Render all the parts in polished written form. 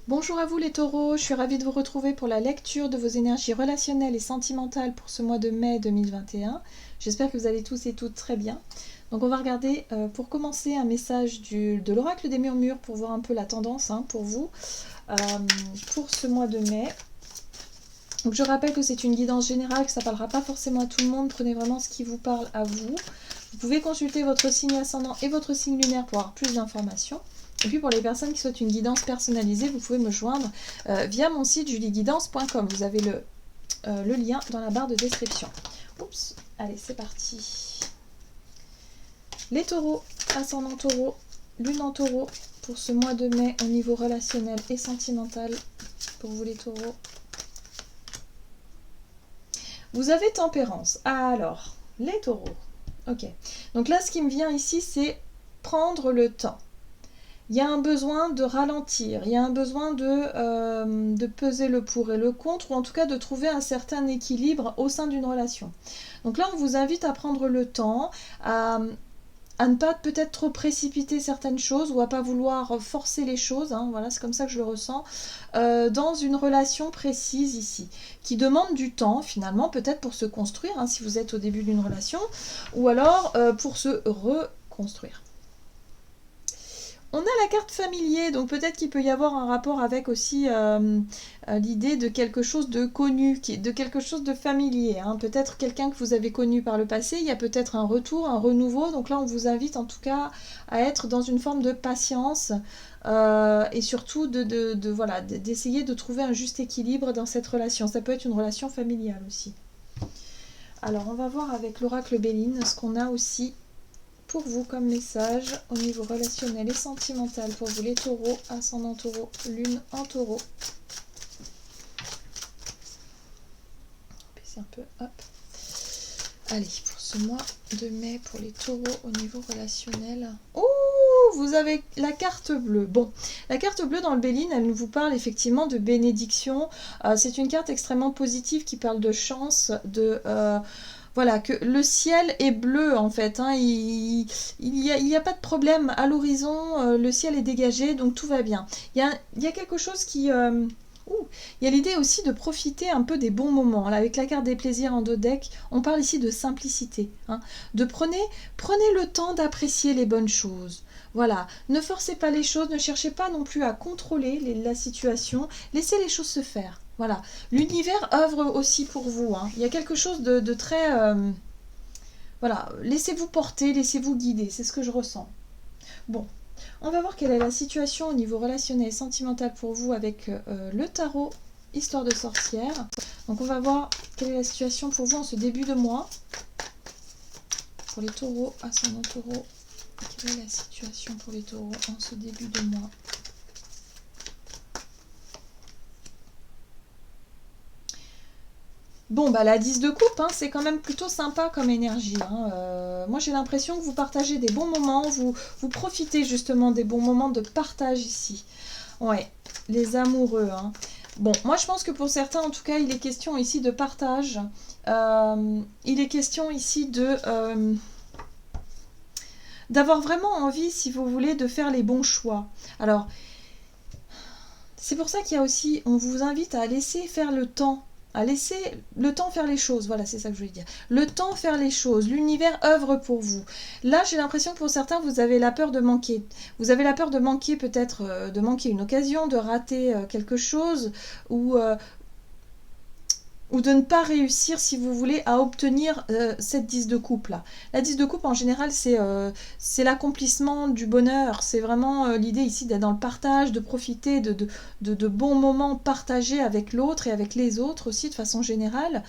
Bonjour à vous les taureaux, je suis ravie de vous retrouver pour la lecture de vos énergies relationnelles et sentimentales pour ce mois de mai 2021. J'espère que vous allez tous et toutes très bien. Donc on va regarder pour commencer un message de l'oracle des murmures pour voir un peu la tendance pour vous euh, pour ce mois de mai. Donc je rappelle que c'est une guidance générale, que ça ne parlera pas forcément à tout le monde, prenez vraiment ce qui vous parle à vous. Vous pouvez consulter votre signe ascendant et votre signe lunaire pour avoir plus d'informations. Et puis pour les personnes qui souhaitent une guidance personnalisée, vous pouvez me joindre via mon site julieguidance.com. Vous avez le lien dans la barre de description. Oups, allez c'est parti. Les taureaux, ascendant taureau, lune en taureau, pour ce mois de mai au niveau relationnel et sentimental, pour vous les taureaux. Vous avez tempérance. Alors, les taureaux. Ok. Donc là, ce qui me vient ici, c'est prendre le temps. Il y a un besoin de ralentir, il y a un besoin de peser le pour et le contre, ou en tout cas de trouver un certain équilibre au sein d'une relation. Donc là, on vous invite à prendre le temps, à ne pas peut-être trop précipiter certaines choses, ou à pas vouloir forcer les choses, voilà, c'est comme ça que je le ressens, dans une relation précise ici, qui demande du temps finalement, peut-être pour se construire, si vous êtes au début d'une relation, ou alors pour se reconstruire. On a la carte familier, donc peut-être qu'il peut y avoir un rapport avec aussi l'idée de quelque chose de connu, de quelque chose de familier. Peut-être quelqu'un que vous avez connu par le passé, il y a peut-être un retour, un renouveau. Donc là, on vous invite en tout cas à être dans une forme de patience et surtout d'essayer de trouver un juste équilibre dans cette relation. Ça peut être une relation familiale aussi. Alors, on va voir avec l'oracle Béline ce qu'on a aussi pour vous comme message au niveau relationnel et sentimental pour vous les taureaux, ascendant taureau, lune en taureau. Baisser un peu, hop. Allez, pour ce mois de mai pour les taureaux au niveau relationnel. Oh, vous avez la carte bleue. Bon, la carte bleue dans le Béline, elle nous vous parle effectivement de bénédiction. C'est une carte extrêmement positive qui parle de chance, voilà, que le ciel est bleu en fait, il n'y a pas de problème à l'horizon, le ciel est dégagé, donc tout va bien. Il y a quelque chose qui... il y a l'idée aussi de profiter un peu des bons moments. Là, avec la carte des plaisirs en 2 decks, on parle ici de simplicité. Prenez le temps d'apprécier les bonnes choses. Voilà, ne forcez pas les choses, ne cherchez pas non plus à contrôler la situation, laissez les choses se faire. Voilà, l'univers œuvre aussi pour vous. Il y a quelque chose de très... voilà, laissez-vous porter, laissez-vous guider, c'est ce que je ressens. Bon, on va voir quelle est la situation au niveau relationnel et sentimental pour vous avec le tarot, histoire de sorcière. Donc on va voir quelle est la situation pour vous en ce début de mois. Pour les taureaux, ascendant taureau, quelle est la situation pour les taureaux en ce début de mois? Bon, bah la 10 de coupe, c'est quand même plutôt sympa comme énergie. Moi, j'ai l'impression que vous partagez des bons moments, vous profitez justement des bons moments de partage ici. Ouais, les amoureux. Bon, moi, je pense que pour certains, en tout cas, il est question ici de partage. Il est question ici d'avoir vraiment envie, si vous voulez, de faire les bons choix. Alors, c'est pour ça qu'il y a aussi, on vous invite à laisser faire le temps, à laisser le temps faire les choses. Voilà, c'est ça que je voulais dire. Le temps faire les choses. L'univers œuvre pour vous. Là, j'ai l'impression que pour certains, vous avez la peur de manquer. Vous avez la peur de manquer peut-être, de manquer une occasion, de rater quelque chose, ou de ne pas réussir, si vous voulez, à obtenir cette 10 de coupe là. La 10 de coupe en général c'est l'accomplissement du bonheur, c'est vraiment l'idée ici d'être dans le partage, de profiter de bons moments partagés avec l'autre et avec les autres aussi de façon générale.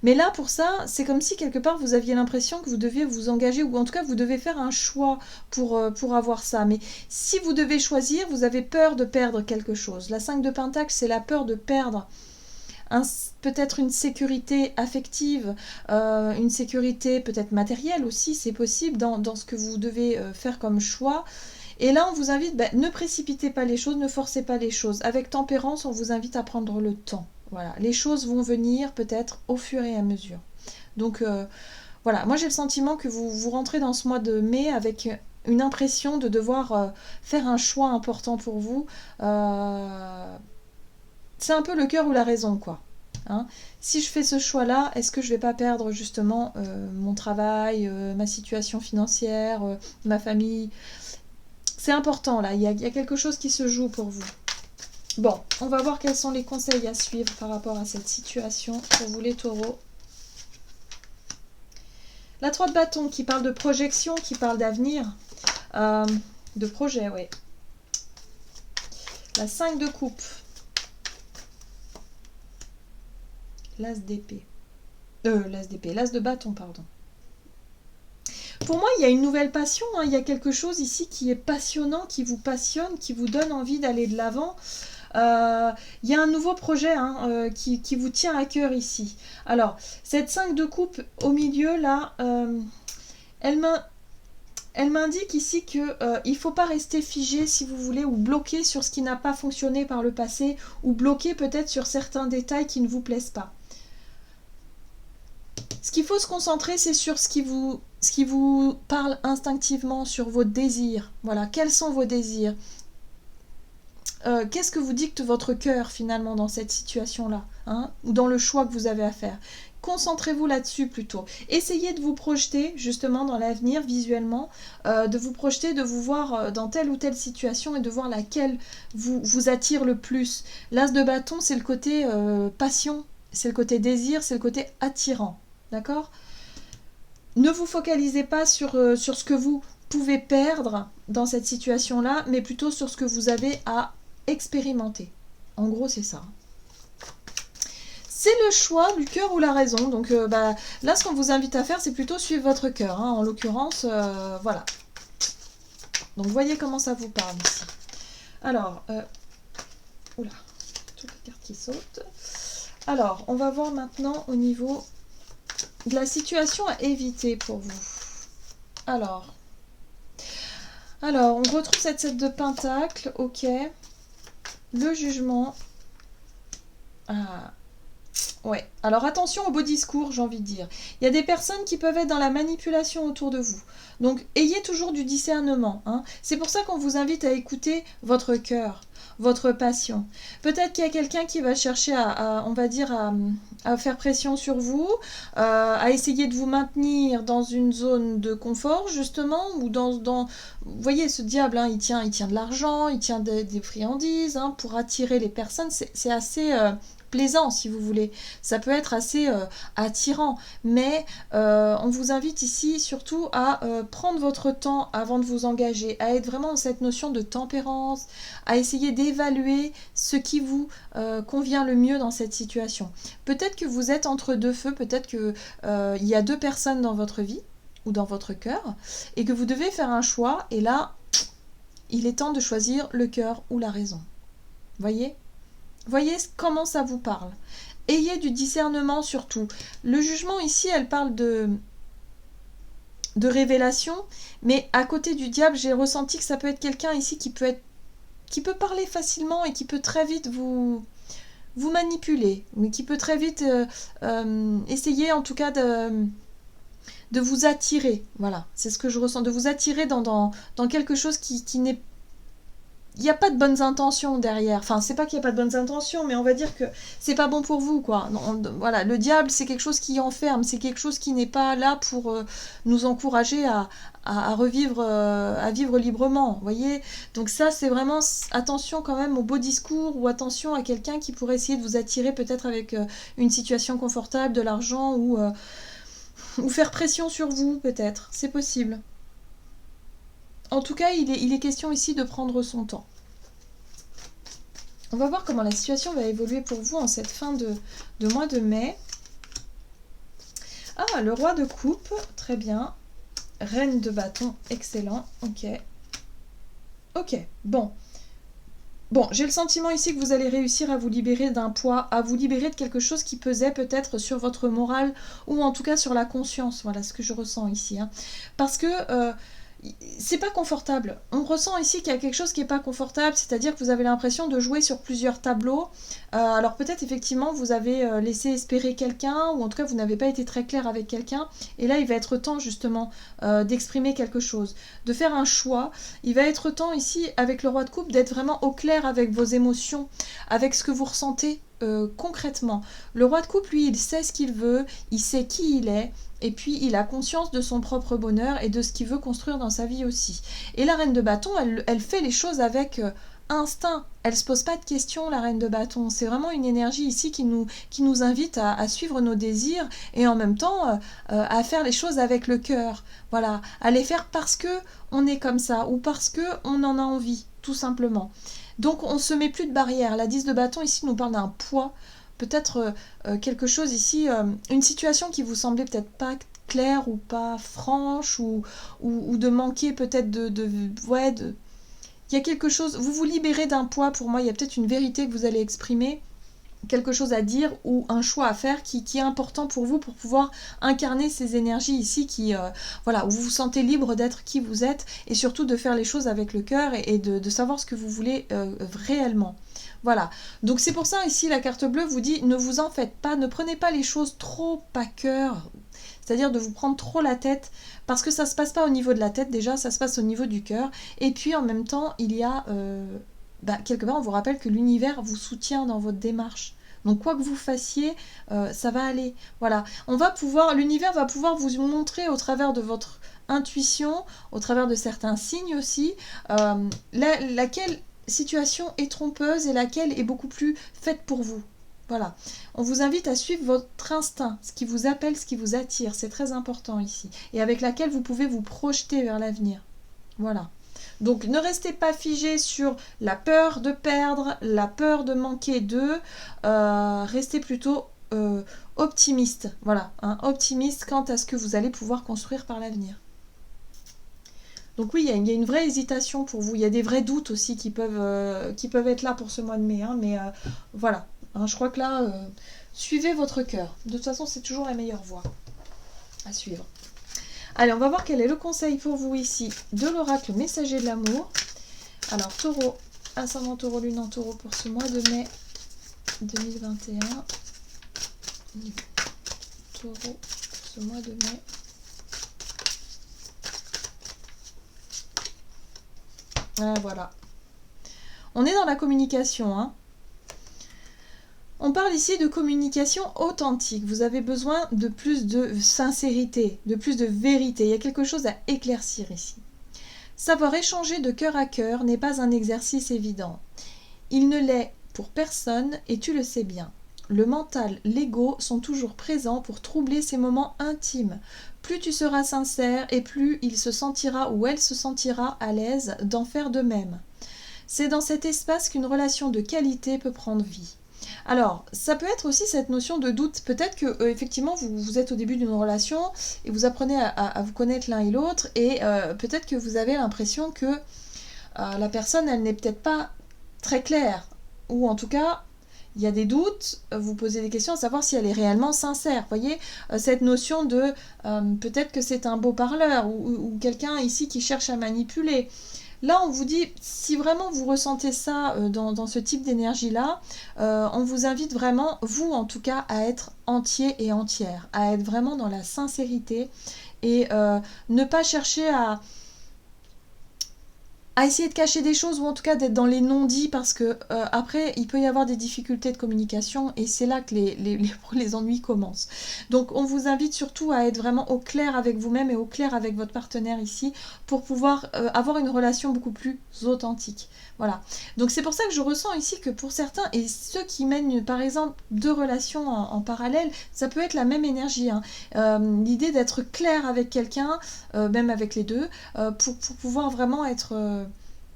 Mais là pour ça, c'est comme si quelque part vous aviez l'impression que vous deviez vous engager, ou en tout cas vous devez faire un choix pour avoir ça. Mais si vous devez choisir, vous avez peur de perdre quelque chose. La 5 de Pentacle, c'est la peur de perdre peut-être une sécurité affective, une sécurité peut-être matérielle aussi, c'est possible dans ce que vous devez faire comme choix. Et là, on vous invite, ne précipitez pas les choses, ne forcez pas les choses. Avec tempérance, on vous invite à prendre le temps. Voilà, les choses vont venir peut-être au fur et à mesure. Donc voilà, moi j'ai le sentiment que vous rentrez dans ce mois de mai avec une impression de devoir faire un choix important pour vous. c'est un peu le cœur ou la raison, quoi. Hein. Si je fais ce choix-là, est-ce que je vais pas perdre justement mon travail, ma situation financière, ma famille? C'est important là, il y a quelque chose qui se joue pour vous. Bon, on va voir quels sont les conseils à suivre par rapport à cette situation pour vous les taureaux. La 3 de bâton qui parle de projection, qui parle d'avenir, de projet, oui. La 5 de coupe. L'as d'épée. L'as d'épée, l'as de bâton, pardon. Pour moi, il y a une nouvelle passion, hein. Il y a quelque chose ici qui est passionnant, qui vous passionne, qui vous donne envie d'aller de l'avant. Il y a un nouveau projet hein, qui vous tient à cœur ici. Alors, cette 5 de coupe au milieu, là, elle m'indique ici qu'il ne faut pas rester figé, si vous voulez, ou bloqué sur ce qui n'a pas fonctionné par le passé, ou bloqué peut-être sur certains détails qui ne vous plaisent pas. Ce qu'il faut se concentrer, c'est sur ce qui vous parle instinctivement, sur vos désirs. Voilà, quels sont vos désirs? Qu'est-ce que vous dicte votre cœur finalement dans cette situation-là, hein, ou dans le choix que vous avez à faire? Concentrez-vous là-dessus plutôt. Essayez de vous projeter justement dans l'avenir visuellement, de vous projeter, de vous voir dans telle ou telle situation et de voir laquelle vous attire le plus. L'as de bâton, c'est le côté passion, c'est le côté désir, c'est le côté attirant. D'accord? Ne vous focalisez pas sur ce que vous pouvez perdre dans cette situation-là, mais plutôt sur ce que vous avez à expérimenter. En gros, c'est ça. C'est le choix du cœur ou la raison. Donc là, ce qu'on vous invite à faire, c'est plutôt suivre votre cœur. Hein. En l'occurrence, voilà. Donc, voyez comment ça vous parle ici. Alors, oula, toutes les cartes qui sautent. Alors, on va voir maintenant au niveau de la situation à éviter pour vous. Alors, on retrouve cette 7 de pentacle, ok. Le jugement. Ah, ouais. Alors attention au beau discours, j'ai envie de dire. Il y a des personnes qui peuvent être dans la manipulation autour de vous. Donc ayez toujours du discernement. Hein. C'est pour ça qu'on vous invite à écouter votre cœur, votre passion. Peut-être qu'il y a quelqu'un qui va chercher on va dire, à faire pression sur vous, à essayer de vous maintenir dans une zone de confort, justement, ou vous voyez, ce diable, hein, il tient de l'argent, il tient des friandises, hein, pour attirer les personnes. C'est assez plaisant, si vous voulez. Ça peut être assez attirant, mais on vous invite ici surtout à prendre votre temps avant de vous engager, à être vraiment dans cette notion de tempérance, à essayer d'évaluer ce qui vous convient le mieux dans cette situation. Peut-être que vous êtes entre deux feux, peut-être que il y a deux personnes dans votre vie ou dans votre cœur et que vous devez faire un choix, et là il est temps de choisir le cœur ou la raison. Voyez comment ça vous parle. Ayez du discernement surtout. Le jugement ici, elle parle de révélation, mais à côté du diable, j'ai ressenti que ça peut être quelqu'un ici qui peut parler facilement et qui peut très vite vous manipuler, mais qui peut très vite essayer en tout cas de vous attirer. Voilà, c'est ce que je ressens, de vous attirer dans quelque chose qui n'est... Il n'y a pas de bonnes intentions derrière. Enfin, c'est pas qu'il n'y a pas de bonnes intentions, mais on va dire que c'est pas bon pour vous, quoi. Voilà, le diable, c'est quelque chose qui enferme, c'est quelque chose qui n'est pas là pour nous encourager à revivre, à vivre librement, vous voyez. Donc ça, c'est vraiment attention quand même au beau discours, ou attention à quelqu'un qui pourrait essayer de vous attirer peut-être avec une situation confortable, de l'argent, ou faire pression sur vous, peut-être. C'est possible. En tout cas, il est question ici de prendre son temps. On va voir comment la situation va évoluer pour vous en cette fin de mois de mai. Ah, le roi de coupe, très bien. Reine de bâton, excellent. Ok. Ok, bon. Bon, j'ai le sentiment ici que vous allez réussir à vous libérer d'un poids, à vous libérer de quelque chose qui pesait peut-être sur votre morale, ou en tout cas sur la conscience. Voilà ce que je ressens ici. Hein. Parce que... c'est pas confortable. On ressent ici qu'il y a quelque chose qui n'est pas confortable, c'est-à-dire que vous avez l'impression de jouer sur plusieurs tableaux. Alors peut-être effectivement vous avez laissé espérer quelqu'un, ou en tout cas vous n'avez pas été très clair avec quelqu'un, et là il va être temps justement d'exprimer quelque chose, de faire un choix. Il va être temps ici avec le roi de coupe d'être vraiment au clair avec vos émotions, avec ce que vous ressentez concrètement. Le roi de coupe, lui, il sait ce qu'il veut, il sait qui il est, et puis il a conscience de son propre bonheur et de ce qu'il veut construire dans sa vie aussi. Et la reine de bâton, elle fait les choses avec instinct. Elle se pose pas de questions, la reine de bâton. C'est vraiment une énergie ici qui nous invite à suivre nos désirs et en même temps à faire les choses avec le cœur. Voilà, à les faire parce que on est comme ça ou parce que on en a envie, tout simplement. Donc on ne se met plus de barrière. La 10 de bâton ici nous parle d'un poids, peut-être quelque chose ici, une situation qui vous semblait peut-être pas claire ou pas franche, ou de manquer peut-être il y a quelque chose, vous vous libérez d'un poids. Pour moi il y a peut-être une vérité que vous allez exprimer, quelque chose à dire ou un choix à faire qui est important pour vous pour pouvoir incarner ces énergies ici voilà, où vous vous sentez libre d'être qui vous êtes et surtout de faire les choses avec le cœur et de savoir ce que vous voulez réellement. Voilà, donc c'est pour ça ici la carte bleue vous dit ne vous en faites pas, ne prenez pas les choses trop à cœur, c'est-à-dire de vous prendre trop la tête, parce que ça se passe pas au niveau de la tête déjà, ça se passe au niveau du cœur, et puis en même temps il y a quelque part on vous rappelle que l'univers vous soutient dans votre démarche. Donc quoi que vous fassiez, ça va aller. Voilà, l'univers va pouvoir vous montrer au travers de votre intuition, au travers de certains signes aussi, laquelle situation est trompeuse et laquelle est beaucoup plus faite pour vous. Voilà, on vous invite à suivre votre instinct, ce qui vous appelle, ce qui vous attire, c'est très important ici, et avec laquelle vous pouvez vous projeter vers l'avenir. Voilà. Donc ne restez pas figé sur la peur de perdre, la peur de manquer d'eux, restez plutôt optimiste, voilà, optimiste quant à ce que vous allez pouvoir construire par l'avenir. Donc oui, il y a une vraie hésitation pour vous, il y a des vrais doutes aussi qui peuvent être là pour ce mois de mai, mais voilà, je crois que là, suivez votre cœur, de toute façon c'est toujours la meilleure voie à suivre. Allez, on va voir quel est le conseil pour vous ici de l'oracle messager de l'amour. Alors, taureau, ascendant taureau, lune en taureau pour ce mois de mai 2021. Taureau pour ce mois de mai. Ah, voilà. On est dans la communication, hein. On parle ici de communication authentique. Vous avez besoin de plus de sincérité, de plus de vérité. Il y a quelque chose à éclaircir ici. Savoir échanger de cœur à cœur n'est pas un exercice évident. Il ne l'est pour personne et tu le sais bien. Le mental, l'ego sont toujours présents pour troubler ces moments intimes. Plus tu seras sincère et plus il se sentira ou elle se sentira à l'aise d'en faire de même. C'est dans cet espace qu'une relation de qualité peut prendre vie. Alors, ça peut être aussi cette notion de doute. Peut-être que effectivement vous êtes au début d'une relation et vous apprenez à vous connaître l'un et l'autre, et peut-être que vous avez l'impression que la personne, elle n'est peut-être pas très claire, ou en tout cas il y a des doutes, vous posez des questions à savoir si elle est réellement sincère. Vous voyez, cette notion de peut-être que c'est un beau parleur ou quelqu'un ici qui cherche à manipuler. Là, on vous dit, si vraiment vous ressentez ça dans ce type d'énergie-là, on vous invite vraiment, vous en tout cas, à être entier et entière, à être vraiment dans la sincérité et ne pas chercher à essayer de cacher des choses, ou en tout cas d'être dans les non-dits, parce que après il peut y avoir des difficultés de communication et c'est là que les ennuis commencent. Donc on vous invite surtout à être vraiment au clair avec vous-même et au clair avec votre partenaire ici pour pouvoir avoir une relation beaucoup plus authentique. Voilà. Donc c'est pour ça que je ressens ici que pour certains, et ceux qui mènent par exemple deux relations en parallèle, ça peut être la même énergie, hein. L'idée d'être clair avec quelqu'un, même avec les deux, pour pouvoir vraiment être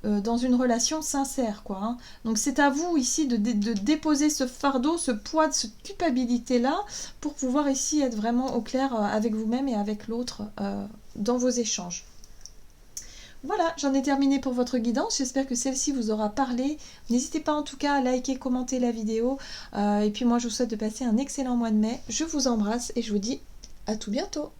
dans une relation sincère, quoi, hein. Donc c'est à vous ici de déposer ce fardeau, ce poids, cette culpabilité-là, pour pouvoir ici être vraiment au clair avec vous-même et avec l'autre dans vos échanges. Voilà, j'en ai terminé pour votre guidance. J'espère que celle-ci vous aura parlé. N'hésitez pas en tout cas à liker, commenter la vidéo. Et puis moi, je vous souhaite de passer un excellent mois de mai. Je vous embrasse et je vous dis à tout bientôt.